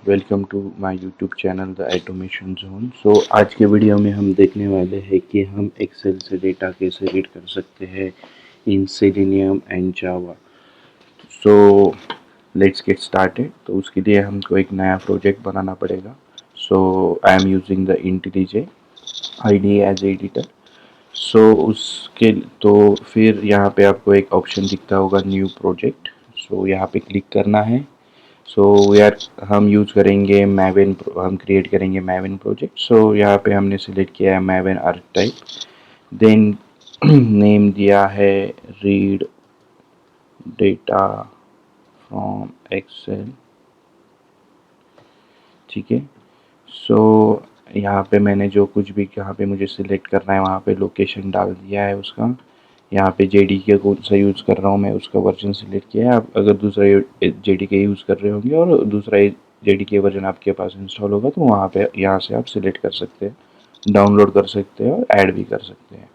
Welcome to my YouTube channel the automation zone. आज के video में हम देखने वाले हैं कि हम एक्सेल से डेटा कैसे रीड कर सकते हैं in Selenium and Java. So let's get started. तो उसके लिए हमको एक नया प्रोजेक्ट बनाना पड़ेगा। I am using the IntelliJ ID as editor. उसके तो फिर यहाँ पे आपको एक ऑप्शन दिखता होगा न्यू प्रोजेक्ट। यहाँ पे क्लिक करना है। यार हम यूज़ करेंगे मैविन, हम क्रिएट करेंगे मैविन प्रोजेक्ट। यहाँ पे हमने सिलेक्ट किया है मैविन आर्कटाइप। देन नेम दिया है रीड डेटा फ्रॉम एक्सेल। ठीक है। यहाँ पे मैंने जो कुछ भी यहाँ पे मुझे सिलेक्ट करना है वहाँ पे लोकेशन डाल दिया है उसका। यहाँ पे जेडीके कौन सा यूज़ कर रहा हूँ मैं उसका वर्जन सिलेक्ट किया है। आप अगर दूसरा जेडीके यूज़ कर रहे होंगे और दूसरा जेडीके वर्जन आपके पास इंस्टॉल होगा तो वहाँ पे यहाँ से आप सिलेक्ट कर सकते हैं, डाउनलोड कर सकते हैं और ऐड भी कर सकते हैं।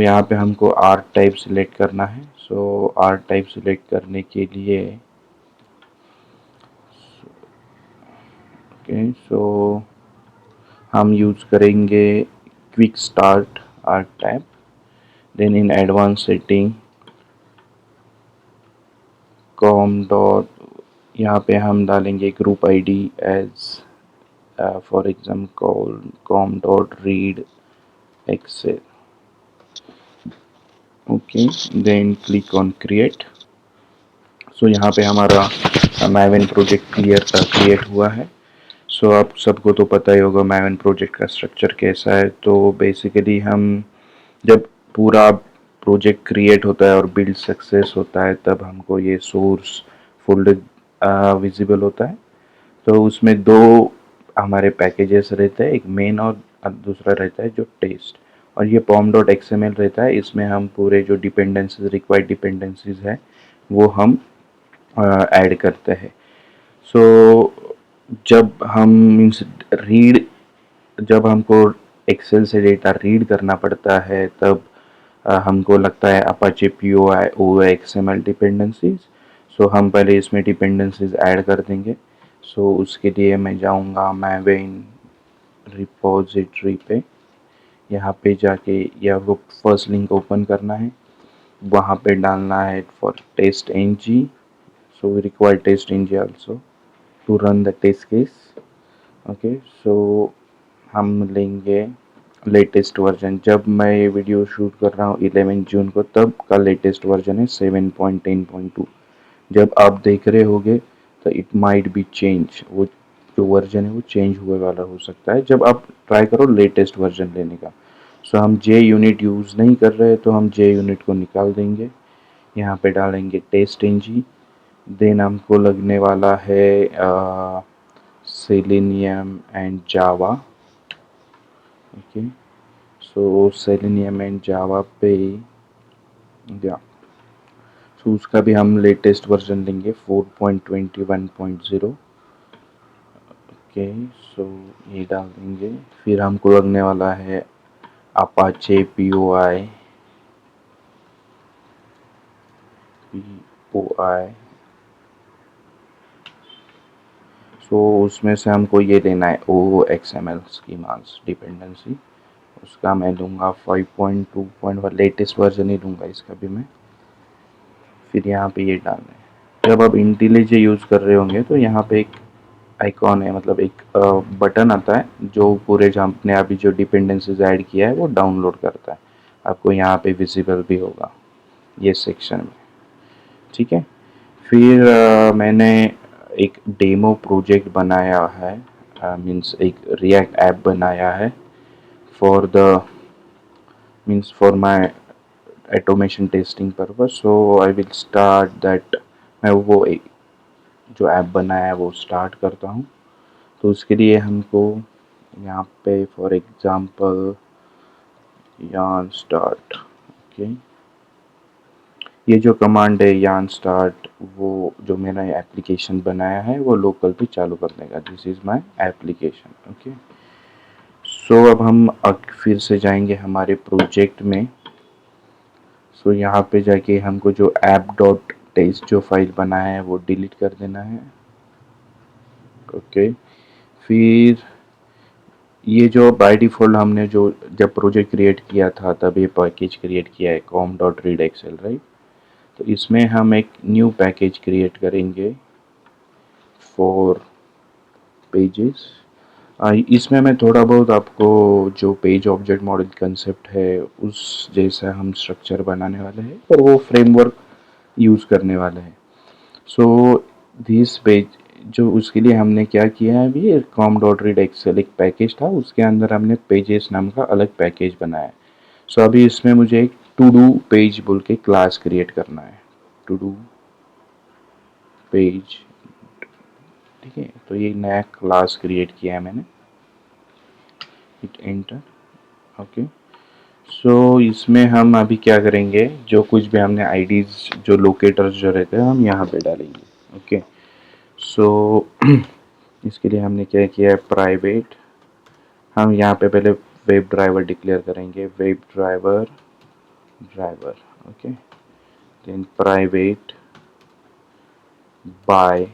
यहाँ पे हमको आर्ट टाइप सिलेक्ट करना है। आर्ट टाइप सिलेक्ट करने के लिए हम यूज़ करेंगे quick start archetype. Then in advance setting com dot, यहाँ पे हम डालेंगे group ID as for example com dot read excel. Okay, then click on create. यहाँ पे हमारा मैविन प्रोजेक्ट क्रिएट हुआ है। आप सबको तो पता ही होगा मैविन प्रोजेक्ट का स्ट्रक्चर कैसा है। तो बेसिकली हम जब पूरा प्रोजेक्ट क्रिएट होता है और बिल्ड सक्सेस होता है तब हमको ये सोर्स फोल्डर विजिबल होता है। तो उसमें दो हमारे पैकेजेस रहते हैं, एक मेन और दूसरा रहता है जो टेस्ट। और ये पॉम डॉट एक्सएमएल रहता है, इसमें हम पूरे जो डिपेंडेंसीज रिक्वायर्ड डिपेंडेंसीज है वो हम ऐड करते हैं। जब हम मीन्स रीड जब हमको एक्सेल से डेटा रीड करना पड़ता है तब हमको लगता है अपाचे POI OXML डिपेंडेंसीज। हम पहले इसमें डिपेंडेंसीज ऐड कर देंगे। उसके लिए मैं जाऊंगा मैविन रिपोजिटरी पे। यहाँ पे जाके या वो फर्स्ट लिंक ओपन करना है, वहाँ पे डालना है for test ng। we require test ng also to run the test case. Okay, हम लेंगे लेटेस्ट वर्जन। जब मैं ये वीडियो शूट कर रहा हूँ 11 जून को, तब का लेटेस्ट वर्जन है 7.10.2। जब आप देख रहे होगे तो इट माइट बी चेंज, वो जो वर्जन है वो चेंज हुए वाला हो सकता है जब आप ट्राई करो लेटेस्ट वर्जन लेने का। हम जे यूनिट यूज़ नहीं कर रहे तो हम जे यूनिट को निकाल देंगे। यहाँ पे डालेंगे टेस्ट ng। देन हमको लगने वाला है Selenium and Java. Okay, Selenium and Java पे या उसका भी हम लेटेस्ट वर्जन लेंगे 4.21.0। ओके, ये डाल देंगे। फिर हमको लगने वाला है अपाचे POI उसमें से हमको ये लेना है OXML स्कीमास डिपेंडेंसी। उसका मैं लूँगा 5.2.1 लेटेस्ट वर्जन ही लूँगा इसका भी मैं। फिर यहाँ पे ये डालना है। जब आप इंटेलिजे यूज़ कर रहे होंगे तो यहाँ पे एक आइकॉन है, मतलब एक बटन आता है जो पूरे जो आपने अभी जो डिपेंडेंसीज ऐड किया है वो डाउनलोड करता है। आपको यहाँ पे विजिबल भी होगा ये सेक्शन में। ठीक है। फिर मैंने एक डेमो प्रोजेक्ट बनाया है, मीन्स एक रिएक्ट ऐप बनाया है for the means for my automation testing purpose. I will start that. मैं वो एक जो ऐप बनाया है वो स्टार्ट करता हूँ। तो उसके लिए हमको यहाँ पे for example yarn start. Okay, ये जो कमांड है यार्न स्टार्ट, वो जो मैंने एप्लीकेशन बनाया है वो लोकल पे चालू कर देगा। This is my application. Okay, अब हम फिर से जाएंगे हमारे प्रोजेक्ट में। यहाँ पे जाके हमको जो app.txt जो फाइल बनाया है वो डिलीट कर देना है। ओके। फिर ये जो बाय डिफ़ॉल्ट हमने जो जब प्रोजेक्ट क्रिएट किया था तब ये पैकेज क्रिएट किया है com.readexcel, राइट। तो इसमें हम एक न्यू पैकेज क्रिएट करेंगे फॉर पेजेस। इसमें मैं थोड़ा बहुत आपको जो पेज ऑब्जेक्ट मॉडल कंसेप्ट है उस जैसा हम स्ट्रक्चर बनाने वाले हैं और वो फ्रेमवर्क यूज़ करने वाले हैं। सो दिस पेज जो उसके लिए हमने क्या किया है, अभी कॉम डॉट रीड एक्सेल एक पैकेज था, उसके अंदर हमने पेजेस नाम का अलग पैकेज बनाया है। सो अभी इसमें मुझे एक टू डू पेज बोल के क्लास क्रिएट करना है, टू डू पेज। ठीक है, तो ये नया क्लास क्रिएट किया है मैंने, हिट एंटर। ओके। सो इसमें हम अभी क्या करेंगे, जो कुछ भी हमने आईडीज जो लोकेटर्स जो रहते हैं हम यहाँ पे डालेंगे। ओके। सो इसके लिए हमने क्या किया है, प्राइवेट, हम यहाँ पे पहले वेब ड्राइवर डिक्लेयर करेंगे, web driver driver. Okay. Then private by,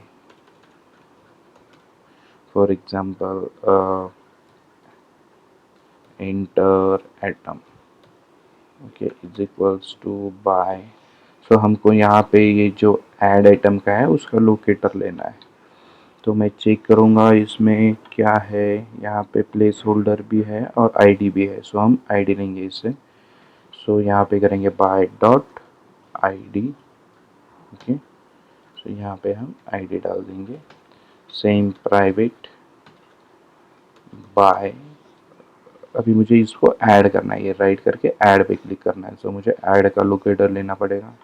for example enter item. Okay, is equals to by. So हमको यहाँ पे ये जो ऐड आइटम का है उसका लोकेटर लेना है। तो मैं चेक करूँगा इसमें क्या है, यहाँ पे प्लेस होल्डर भी है और आईडी भी है। सो हम आईडी लेंगे इससे। सो यहाँ पे करेंगे bye dot ID. Okay. So यहाँ पे हम आईडी डाल देंगे। सेम प्राइवेट बाय, अभी मुझे इसको ऐड करना है, ये राइट करके ऐड पे क्लिक करना है। सो मुझे ऐड का लोकेटर लेना पड़ेगा।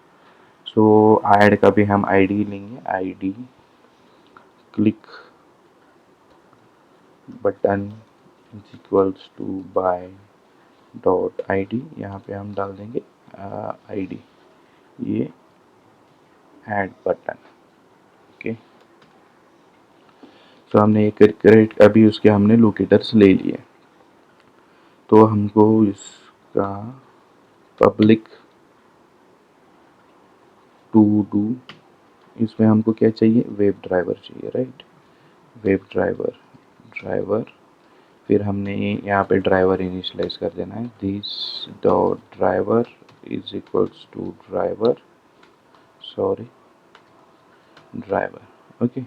सो ऐड का भी हम आईडी लेंगे, ID click button is equals to by dot ID, यहाँ पे हम डाल देंगे आईडी, ये ऐड बटन। ओके। तो हमने एक क्रिएट, अभी उसके हमने लोकेटर्स ले लिए। तो हमको इसका पब्लिक टू डू, इसमें हमको क्या चाहिए, वेब ड्राइवर चाहिए, राइट। वेब ड्राइवर ड्राइवर, फिर हमने यहाँ पे ड्राइवर इनिशियलाइज कर देना है, this dot driver is equals to driver, sorry driver. Okay.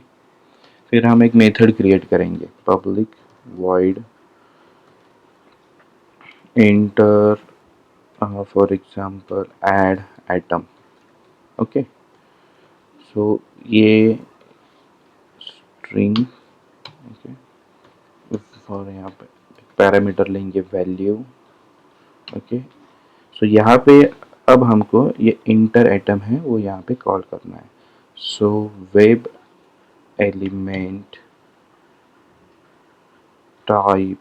फिर हम एक मेथड क्रिएट करेंगे, public void enter for example add item. Okay. So ये स्ट्रिंग, ओके, और यहाँ पे पैरामीटर लेंगे वैल्यू। ओके। सो यहाँ पे अब हमको ये इंटर आइटम है वो यहाँ पे कॉल करना है। So web element type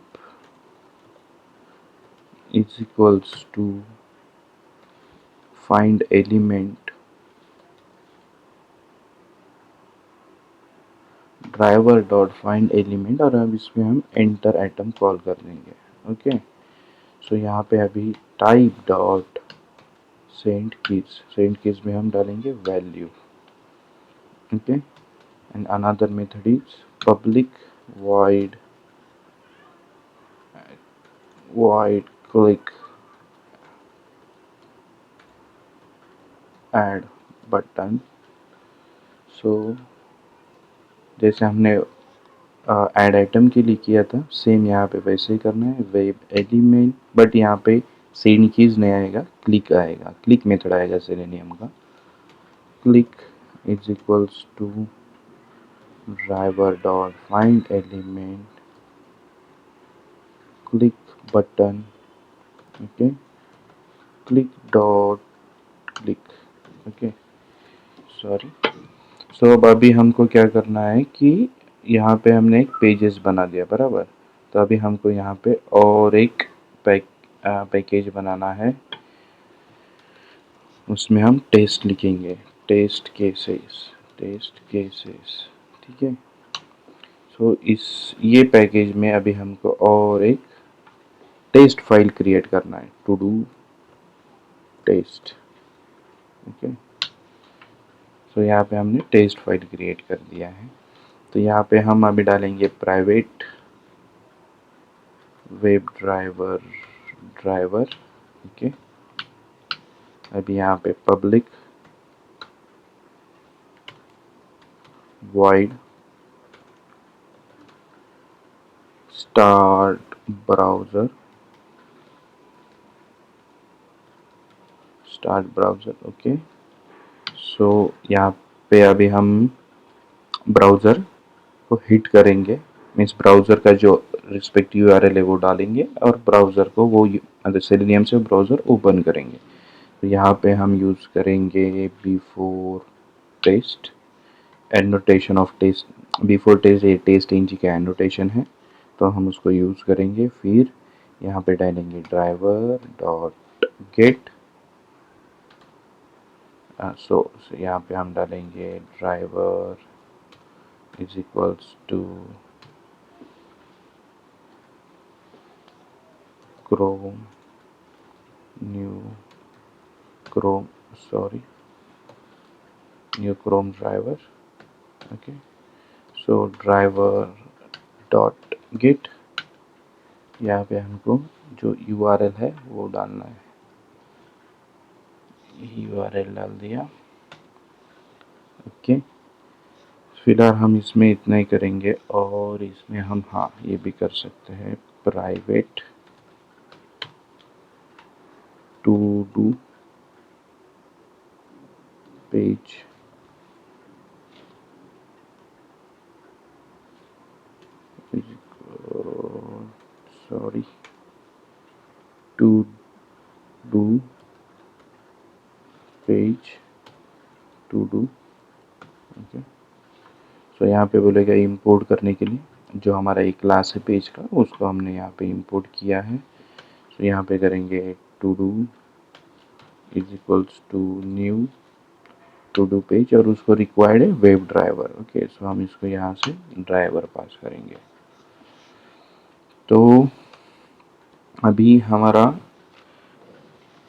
is equals to find element driver dot find element, और अब इसमें हम एंटर आइटम कॉल कर देंगे। ओके। सो यहाँ पे अभी टाइप डॉट सेंड कीज में हम डालेंगे value. Okay. And another method is public void click add button. So जैसे हमने ऐड आइटम के लिए किया था सेम यहाँ पे वैसे ही करना है, वेब एलिमेंट, बट यहाँ पे सेंड कीज नहीं आएगा, क्लिक आएगा, क्लिक मेथड आएगा सेलेनियम का। Click is equals to driver dot find element click button. Okay, click dot click. Okay, sorry. So अब अभी हमको क्या करना है कि यहाँ पे हमने एक पेजेस बना दिया, बराबर। तो अभी हमको यहाँ पे और एक पैकेज बनाना है, उसमें हम टेस्ट लिखेंगे, टेस्ट केसेस, टेस्ट केसेस। ठीक है। सो इस ये पैकेज में अभी हमको और एक टेस्ट फाइल क्रिएट करना है, to do test. Okay. So यहाँ पे हमने टेस्ट फाइल क्रिएट कर दिया है। तो यहाँ पे हम अभी डालेंगे प्राइवेट वेब ड्राइवर ओके। अभी यहाँ पे public void start browser okay. So यहाँ पे अभी हम ब्राउज़र को हिट करेंगे, मीन्स ब्राउज़र का जो रिस्पेक्टिव URL है वो डालेंगे और ब्राउज़र को वो मतलब सेलेनियम से ब्राउज़र ओपन करेंगे। तो यहाँ पे हम यूज़ करेंगे before test annotation of test. Before test ये टेस्ट इंजी का एनोटेशन है, तो हम उसको यूज़ करेंगे। फिर यहाँ पे डालेंगे ड्राइवर डॉट गेट। सो यहाँ पे हम डालेंगे driver is equals to chrome new chrome driver okay. So driver dot get, यहाँ पे हमको जो URL है वो डालना है, URL डाल दिया ओके। फिलहाल हम इसमें इतना ही करेंगे और इसमें हम हाँ ये भी कर सकते हैं private to do page to do page to do okay. So यहाँ पे बोलेगा इंपोर्ट करने के लिए जो हमारा एक क्लास है पेज का, उसको हमने यहाँ पे इंपोर्ट किया है। सो यहाँ पे करेंगे to do is equals to new to do page और उसको रिक्वायर्ड है वेब ड्राइवर ओके। सो हम इसको यहाँ से ड्राइवर पास करेंगे। तो अभी हमारा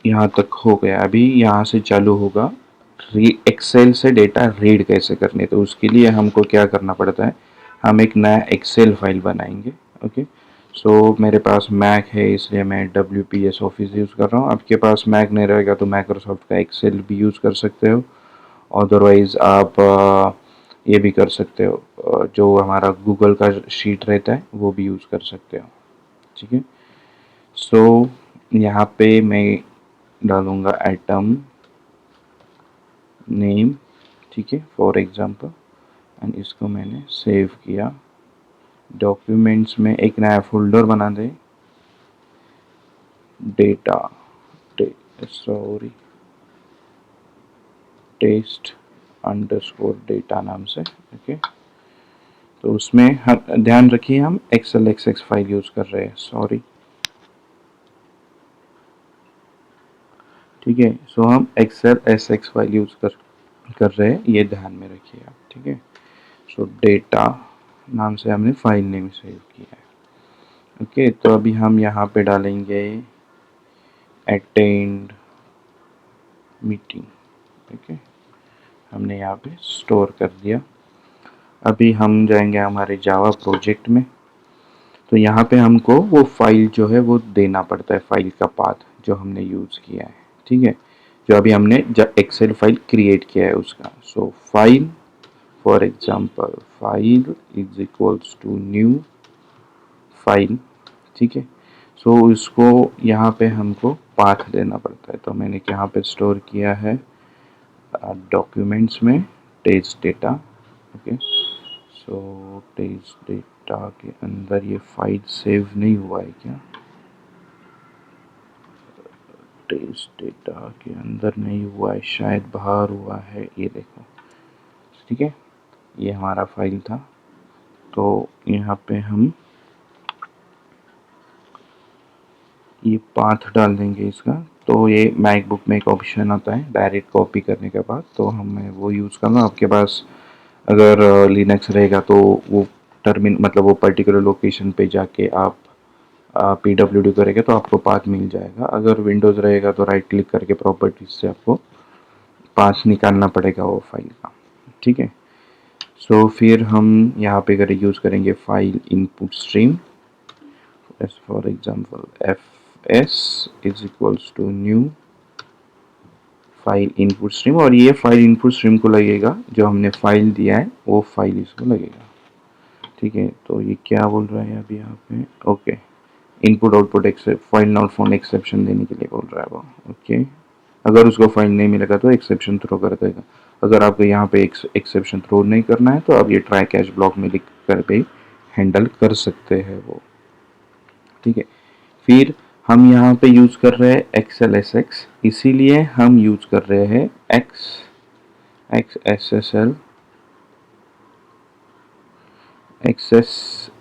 यहाँ तक हो गया। अभी यहाँ से चालू होगा एक्सेल से डेटा रीड कैसे करने। तो उसके लिए हमको क्या करना पड़ता है, हम एक नया एक्सेल फाइल बनाएंगे ओके। सो मेरे पास मैक है इसलिए मैं WPS ऑफिस यूज़ कर रहा हूँ। आपके पास मैक नहीं रहेगा तो माइक्रोसॉफ्ट का एक्सेल भी यूज़ कर सकते हो। अदरवाइज़ आप ये भी कर सकते हो, जो हमारा गूगल का शीट रहता है वो भी यूज़ कर सकते हो ठीक है। सो यहाँ पे मैं डालूँगा आइटम नेम ठीक है फॉर एग्जांपल, एंड इसको मैंने सेव किया। डॉक्यूमेंट्स में एक नया फोल्डर बना दे डेटा टेस्ट अंडरस्कोर डेटा नाम से ओके। तो उसमें हम ध्यान रखिए हम XLSX फाइल यूज़ कर रहे हैं, सॉरी ठीक है। सो हम XLSX फाइल यूज़ कर रहे हैं, ये ध्यान में रखिए आप ठीक है। सो डेटा नाम से हमने फाइल नेम सेव किया है ओके। तो अभी हम यहाँ पे डालेंगे अटेंड मीटिंग ओके। हमने यहाँ पे स्टोर कर दिया। अभी हम जाएंगे हमारे जावा प्रोजेक्ट में। तो यहाँ पे हमको वो फाइल जो है वो देना पड़ता है, फाइल का पाथ जो हमने यूज़ किया है ठीक है, जो अभी हमने एक्सेल फाइल क्रिएट किया है उसका। So file for example file is equals to new file ठीक है। सो इसको यहाँ पे हमको पाथ देना पड़ता है। तो मैंने यहाँ पे स्टोर किया है डॉक्यूमेंट्स में टेस्ट डेटा ओके। सो टेस्ट डेटा के अंदर ये फाइल सेव नहीं हुआ है क्या, टेस्ट डेटा के अंदर नहीं हुआ है, शायद बाहर हुआ है, ये देखो ठीक है। ये हमारा फाइल था। तो यहाँ पे हम ये पाथ डाल देंगे इसका। तो ये मैकबुक में एक ऑप्शन आता है डायरेक्ट कॉपी करने के बाद, तो हमें वो यूज़ करना। आपके पास अगर लिनक्स रहेगा तो वो मतलब वो पर्टिकुलर लोकेशन पे जाके आप PWD करेंगे तो आपको पाथ मिल जाएगा। अगर विंडोज़ रहेगा तो राइट क्लिक करके प्रॉपर्टीज से आपको पाथ निकालना पड़ेगा वो फाइल का ठीक है। सो फिर हम यहाँ पे अगर यूज़ करेंगे file input stream, as for example fs is equals to new file input stream, और ये फाइल इनपुट स्ट्रीम को लगेगा जो हमने फाइल दिया है वो फाइल इसको लगेगा। ठीक है, तो ये क्या बोल रहा है अभी यहाँ पे, okay, input output except file not found exception देने के लिए बोल रहा है वो। ओके, अगर उसको फाइल नहीं मिलेगा तो एक्सेप्शन थ्रो कर देगा। अगर आपको यहाँ पे एक्सेप्शन थ्रो नहीं करना है तो आप ये ट्राई कैच ब्लॉक में लिख कर भी हैंडल कर सकते हैं वो। ठीक है, फिर हम यहाँ पे यूज कर रहे हैं एक्सेल एस एक्स, इसीलिए हम यूज कर रहे हैं X X S S L access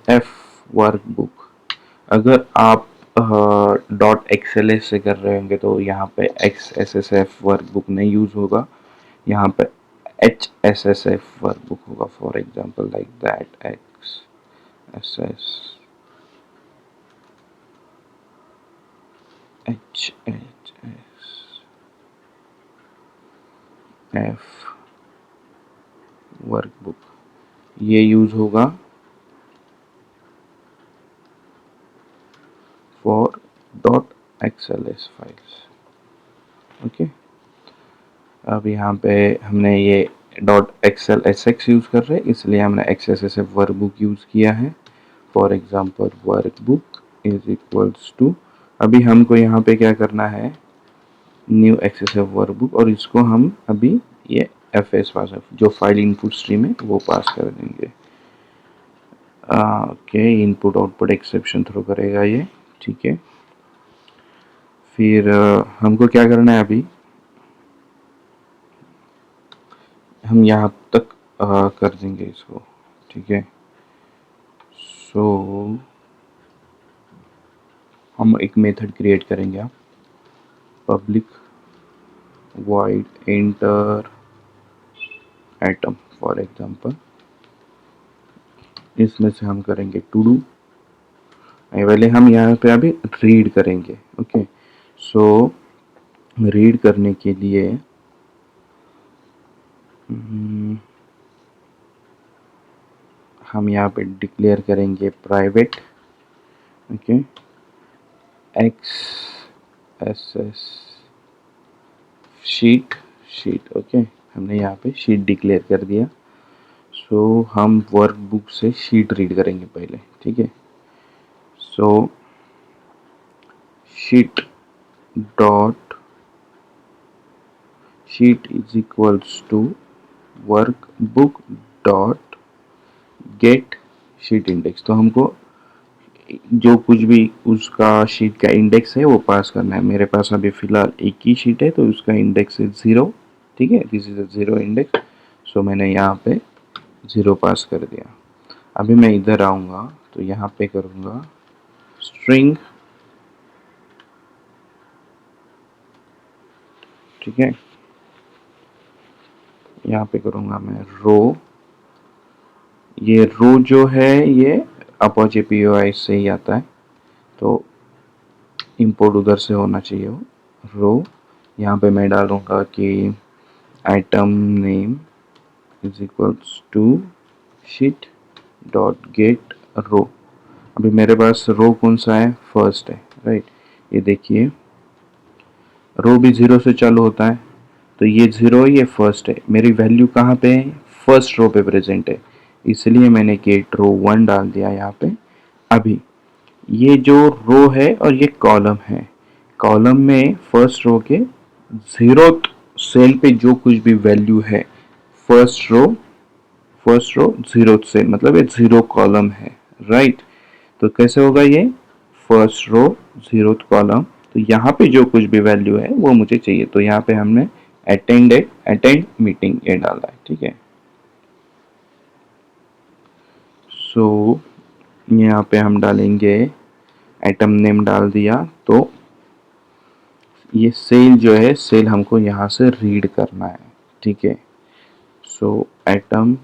F workbook. अगर आप डॉट एक्सएल एस से कर रहे होंगे तो यहाँ पे X S S F workbook नहीं यूज होगा, यहाँ पे H S S F workbook होगा। For example like that X S S H H S F workbook, ये यूज होगा for dot XLS files. Okay, अब यहाँ पे हमने ये dot XL S X use कर रहे हैं, इसलिए हमने X S S F workbook use किया है। For example workbook is equals to, अभी हमको यहाँ पे क्या करना है, new x S F workbook, और इसको हम अभी ये एफ एस पास जो फाइल इनपुट स्ट्रीम है वो पास कर देंगे। Okay, input output exception throw करेगा ये। ठीक है, फिर हमको क्या करना है, अभी हम यहाँ तक कर देंगे इसको। ठीक है, सो हम एक मेथड क्रिएट करेंगे, आप public void enter atom for example, इसमें से हम करेंगे टू डू, पहले हम यहाँ पे अभी रीड करेंगे। ओके, सो रीड करने के लिए हम यहाँ पे डिक्लेयर करेंगे private, okay, x S S sheet sheet. Okay, हमने यहाँ पे शीट डिक्लेयर कर दिया। सो हम वर्कबुक से शीट रीड करेंगे पहले। ठीक है, so sheet dot sheet is equals to workbook dot get sheet index. तो हमको जो कुछ भी उसका शीट का इंडेक्स है वो पास करना है। मेरे पास अभी फ़िलहाल एक ही शीट है तो उसका इंडेक्स है 0। ठीक है, दिस इज अ 0 इंडेक्स, सो मैंने यहाँ पे 0 पास कर दिया। अभी मैं इधर आऊँगा तो यहाँ पे करूँगा स्ट्रिंग। ठीक है, यहाँ पे करूँगा मैं रो। ये रो जो है ये अपोचे POI से ही आता है, तो इंपोर्ट उधर से होना चाहिए वो रो। यहाँ पे मैं डालूँगा कि item name is equals to sheet dot get row. अभी मेरे पास रो कौन सा है, फर्स्ट है, राइट। ये देखिए रो भी 0 से चालू होता है, तो ये 0 ये फर्स्ट है, मेरी वैल्यू कहाँ पे है, फर्स्ट रो पे प्रेजेंट है, इसलिए मैंने गेट रो 1 डाल दिया यहाँ पे। अभी ये जो रो है और ये कॉलम है, कॉलम में फर्स्ट रो के 0th सेल पे जो कुछ भी वैल्यू है, फर्स्ट रो 0th सेल, मतलब ये 0 कॉलम है, राइट। तो कैसे होगा ये, फर्स्ट रो 0th कॉलम, तो यहाँ पे जो कुछ भी वैल्यू है वो मुझे चाहिए, तो यहाँ पे हमने अटेंड मीटिंग ये डाला है। ठीक है, सो यहाँ पे हम डालेंगे आइटम नेम डाल दिया, तो ये सेल जो है सेल हमको यहाँ से रीड करना है। ठीक है, सो आइटम,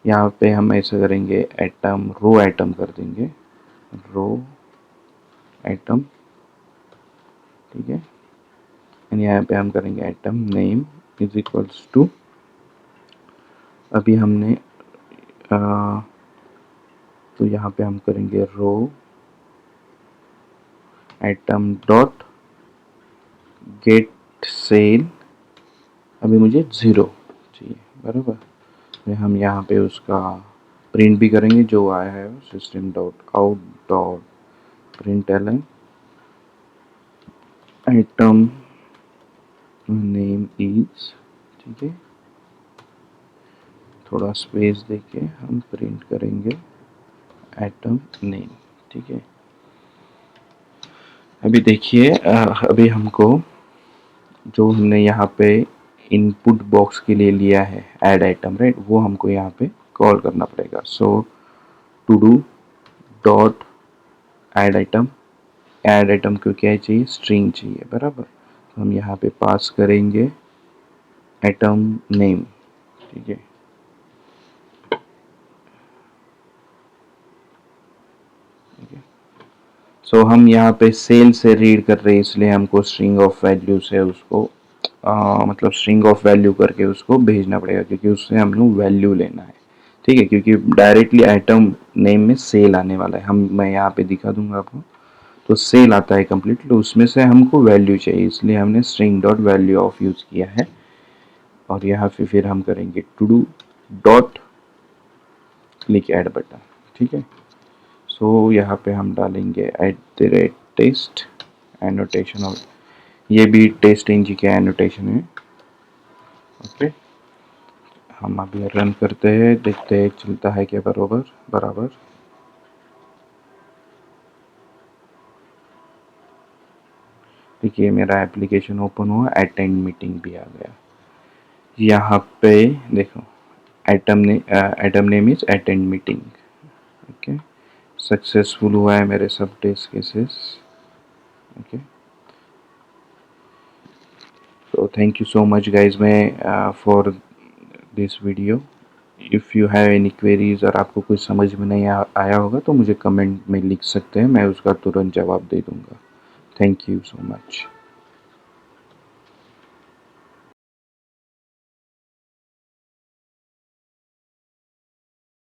यहाँ पे हम ऐसा करेंगे आइटम रो आइटम कर देंगे, रो आइटम। ठीक है, एंड यहाँ पे हम करेंगे item name is equals to अभी हमने तो यहाँ पे हम करेंगे row item dot get cell, अभी मुझे 0 चाहिए बराबर। फिर हम यहाँ पे उसका प्रिंट भी करेंगे जो आया है system dot out dot println item name is, ठीक है, थोड़ा स्पेस देके हम प्रिंट करेंगे आइटम नेम, ठीक है। अभी देखिए अभी हमको जो हमने यहाँ पे इनपुट बॉक्स के लिए लिया है ऐड आइटम, राइट, वो हमको यहाँ पे कॉल करना पड़ेगा। So to do dot add item को क्या चाहिए, स्ट्रिंग चाहिए बराबर। तो हम यहाँ पे पास करेंगे आइटम नेम, ठीक है। सो हम यहाँ पे सेल से रीड कर रहे हैं, इसलिए हमको स्ट्रिंग ऑफ वैल्यू से उसको मतलब स्ट्रिंग ऑफ वैल्यू करके उसको भेजना पड़ेगा, क्योंकि उससे हम लोग वैल्यू लेना है, ठीक है। क्योंकि डायरेक्टली आइटम नेम में सेल आने वाला है, मैं यहाँ पे दिखा दूंगा आपको। तो सेल आता है कंप्लीटली, तो उसमें से हमको वैल्यू चाहिए, इसलिए हमने string dot value of use किया है। और यहाँ पे फिर हम करेंगे to do dot click add button, ठीक है। सो यहाँ पे हम डालेंगे @टेस्ट एनोटेशन, और ये भी टेस्ट इंजी के एनोटेशन है, ओके। हम अभी रन करते हैं, देखते हैं चलता है क्या बराबर। देखिए मेरा एप्लीकेशन ओपन हुआ, अटेंड मीटिंग भी आ गया। यहाँ पे देखो item name is attend meeting, okay. Successful हुआ है मेरे सब test cases, okay. So thank you so much guys मैं for this video. If you have any queries और आपको कुछ समझ में नहीं आया होगा तो मुझे कमेंट में लिख सकते हैं, मैं उसका तुरंत जवाब दे दूँगा। Thank you so much.